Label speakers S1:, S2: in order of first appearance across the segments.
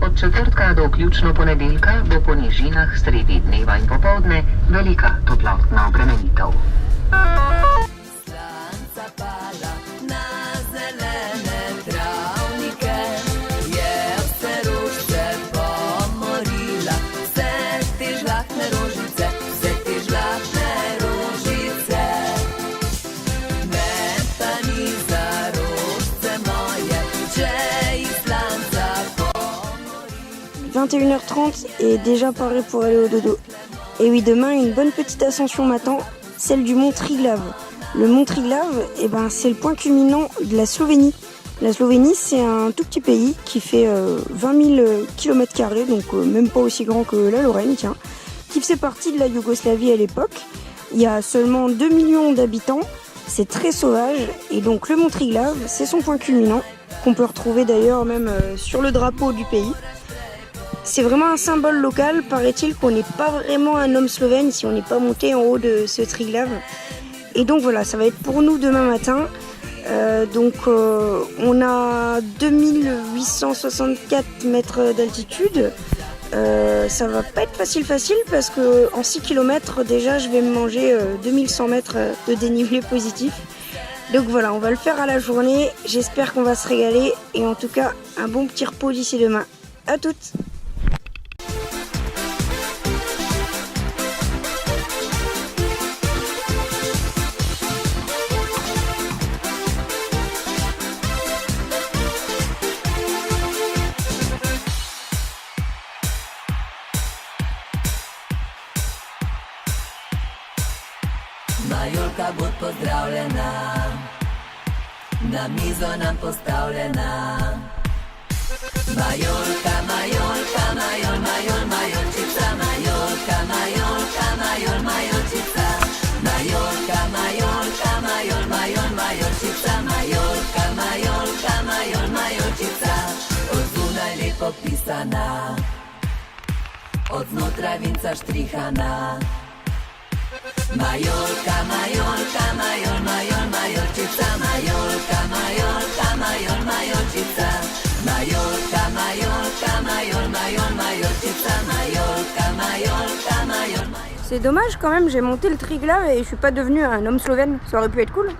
S1: Od četrtka do vključno ponedeljka bo po nižinah sredi dneva in popoldne velika toplotna obremenitev. «
S2: 21h30 et déjà paré pour aller au dodo. Et oui, demain, une bonne petite ascension m'attend, celle du mont Triglav. Le mont Triglav, c'est le point culminant de la Slovénie. La Slovénie, c'est un tout petit pays qui fait 20 000 km², donc même pas aussi grand que la Lorraine, tiens, qui faisait partie de la Yougoslavie à l'époque. Il y a seulement 2 millions d'habitants, c'est très sauvage, et donc le mont Triglav, c'est son point culminant, qu'on peut retrouver d'ailleurs même sur le drapeau du pays. C'est vraiment un symbole local, paraît-il qu'on n'est pas vraiment un homme slovène si on n'est pas monté en haut de ce Triglav. Et donc voilà, ça va être pour nous demain matin. On a 2864 mètres d'altitude. Ça va pas être facile parce que en 6 km déjà je vais me manger 2100 mètres de dénivelé positif. Donc voilà, on va le faire à la journée. J'espère qu'on va se régaler et en tout cas un bon petit repos d'ici demain. À toutes!
S3: Majolka, bod pozdravljena, na mizo nam postavljena. Majolka, majolka, majol, majol, majolčica, majolka, majolka, majol, majolčica. Majolka, majolka, majol, majol, majolčica, majolka, majolka, majol, majolčica. Od zunaj lepo pisana, od znotraj vinca štrihana. Majolka, majolka, majol, majol, majolčica, majolka, majolka, majol, majolčica. Majolka, majolka, majol, majol, majolčica, majolka, majolka, majol, majol.
S2: C'est dommage quand même, j'ai monté le Triglav et je suis pas devenu un homme slovène, ça aurait pu être cool.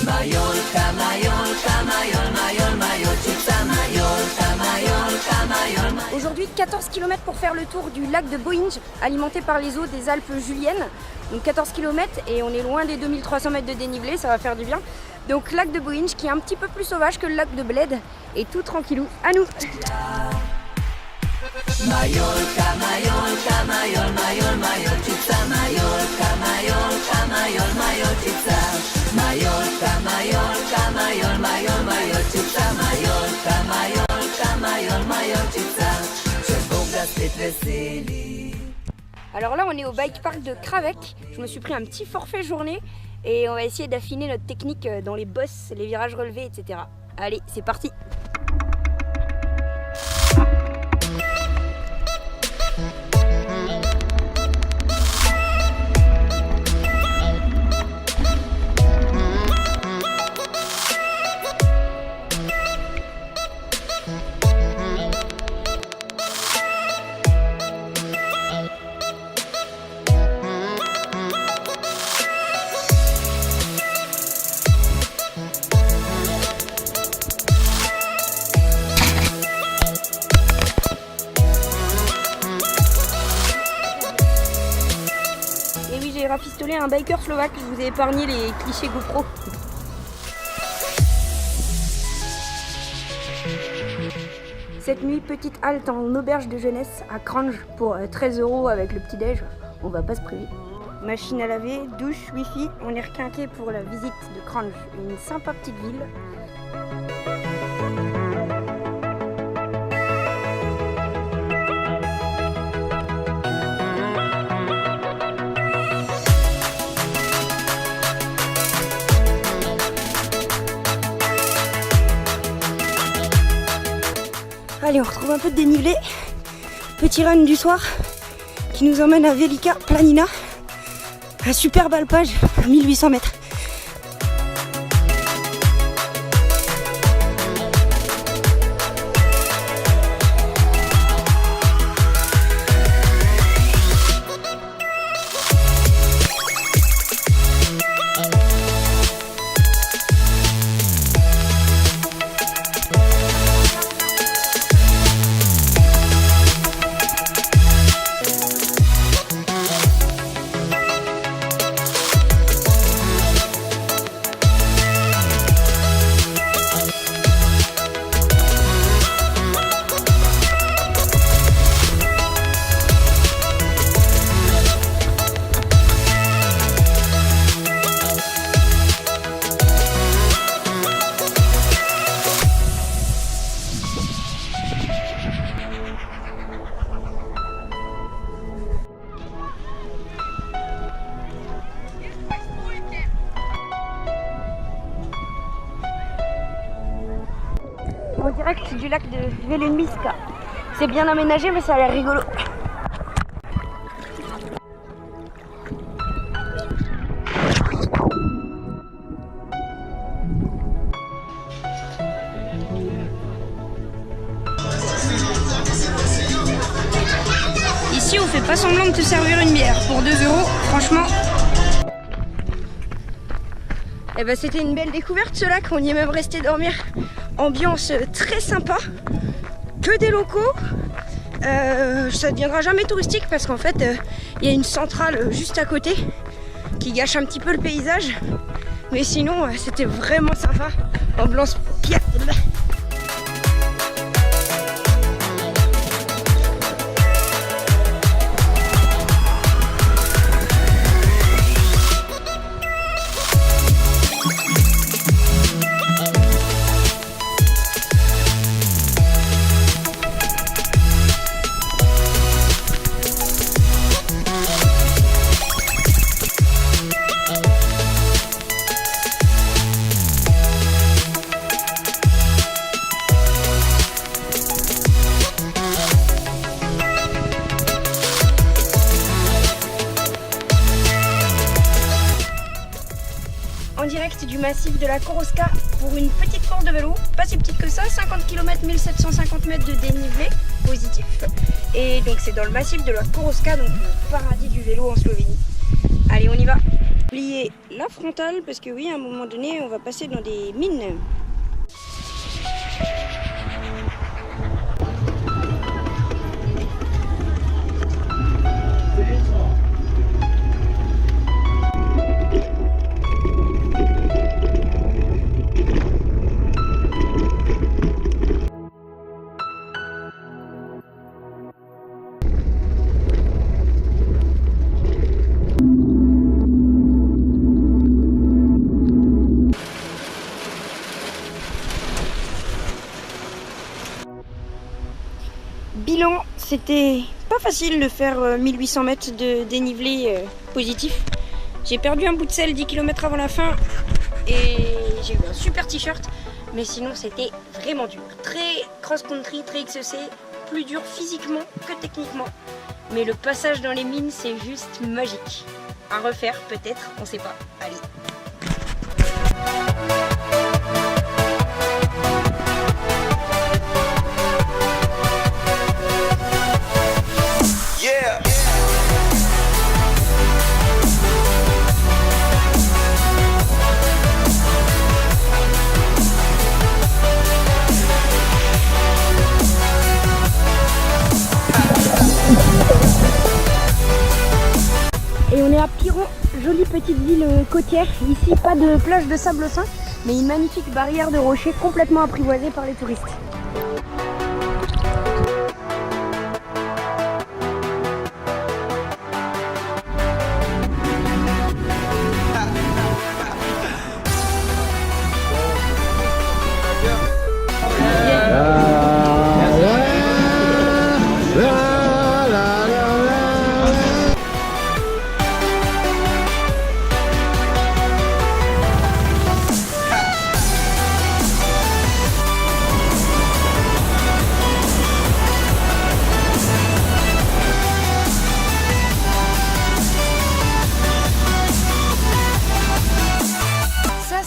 S3: Majolka, majolka, majol, majol, majolčica, majolka, majolka, majol, majol.
S2: Aujourd'hui 14 km pour faire le tour du lac de Bohinj, alimenté par les eaux des Alpes juliennes. Donc 14 km et on est loin des 2300 mètres de dénivelé, ça va faire du bien. Donc lac de Bohinj qui est un petit peu plus sauvage que le lac de Bled et tout tranquillou, à nous.
S3: Majolka, majolka, majol, majol, majolčica, majolka, majolka, majol, majolčica. Majolka, majolka, majol, majol, majolčica, majolka, majolka, majol, majolčica. Če Bog da spet veseli.
S2: Alors là on est au bike park de Kravec, je me suis pris un petit forfait journée et on va essayer d'affiner notre technique dans les bosses, les virages relevés, etc. Allez, c'est parti! J'ai rafistolé un biker slovaque, je vous ai épargné les clichés GoPro. Cette nuit, petite halte en auberge de jeunesse à Kranj pour 13 € avec le petit-déj, on va pas se priver. Machine à laver, douche, wifi, on est requinqué pour la visite de Kranj, une sympa petite ville. Allez, on retrouve un peu de dénivelé. Petit run du soir qui nous emmène à Velika Planina. Un superbe alpage à 1800 mètres. En direct du lac de Velemiska. C'est bien aménagé mais ça a l'air rigolo. Ici on fait pas semblant de te servir une bière pour 2 €, franchement. Et ben c'était une belle découverte ce lac, on y est même resté dormir. Ambiance très sympa, que des locaux. Ça ne deviendra jamais touristique parce qu'en fait il y a une centrale juste à côté qui gâche un petit peu le paysage. Mais sinon c'était vraiment sympa. Ambiance pire. En direct du massif de la Koroska pour une petite course de vélo, pas si petite que ça, 50 km, 1750 mètres de dénivelé positif. Et donc c'est dans le massif de la Koroska, donc le paradis du vélo en Slovénie. Allez, on y va. Oubliez la frontale parce que oui, à un moment donné, on va passer dans des mines. Bilan, c'était pas facile de faire 1800 mètres de dénivelé positif. J'ai perdu un bout de selle 10 km avant la fin et j'ai eu un super t-shirt. Mais sinon c'était vraiment dur. Très cross-country, très XEC, plus dur physiquement que techniquement. Mais le passage dans les mines c'est juste magique. À refaire peut-être, on sait pas. Allez. Et on est à Piron, jolie petite ville côtière. Ici, pas de plage de sable fin, mais une magnifique barrière de rochers complètement apprivoisée par les touristes.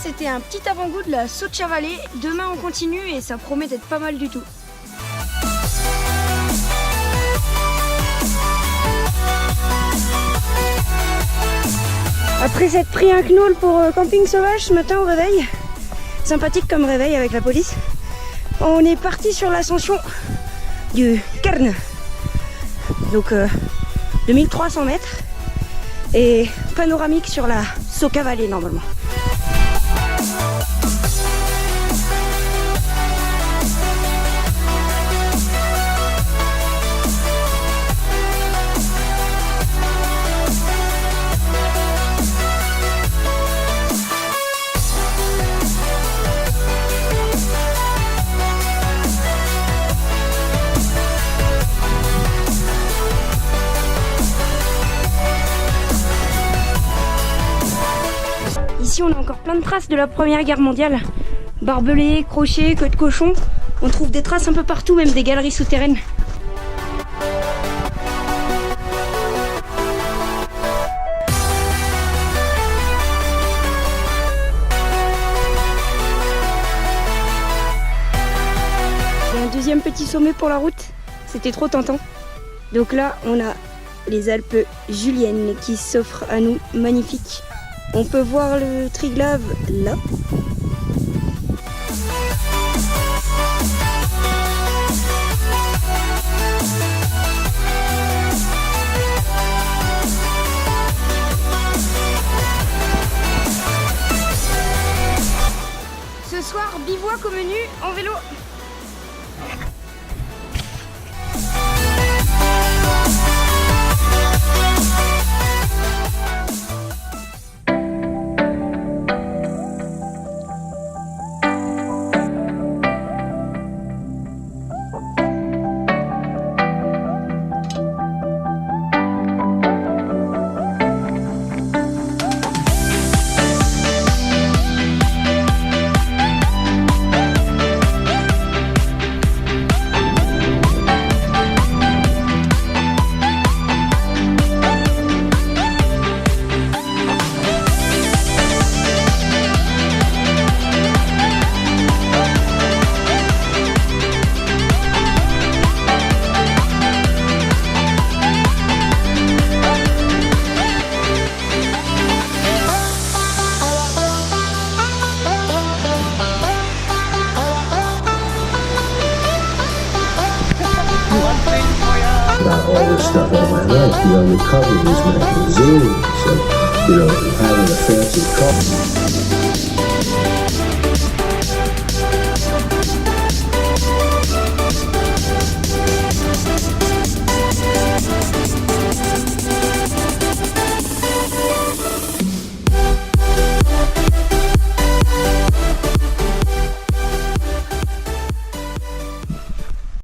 S2: C'était un petit avant-goût de la Socha Valley. Demain on continue et ça promet d'être pas mal du tout. Après s'être pris un knoll pour camping sauvage ce matin au réveil, sympathique comme réveil avec la police, on est parti sur l'ascension du Cairn. Donc 2300 mètres et panoramique sur la Socha Valley normalement. Ici on a encore plein de traces de la Première Guerre mondiale. Barbelés, crochets, queue de cochon. On trouve des traces un peu partout, même des galeries souterraines. Et un deuxième petit sommet pour la route, c'était trop tentant. Donc là, on a les Alpes Juliennes qui s'offrent à nous, magnifiques. On peut voir le Triglav là. Ce soir, bivouac au menu en vélo.
S4: Not all this stuff all my life, recovery is magazine, so, having a fancy car.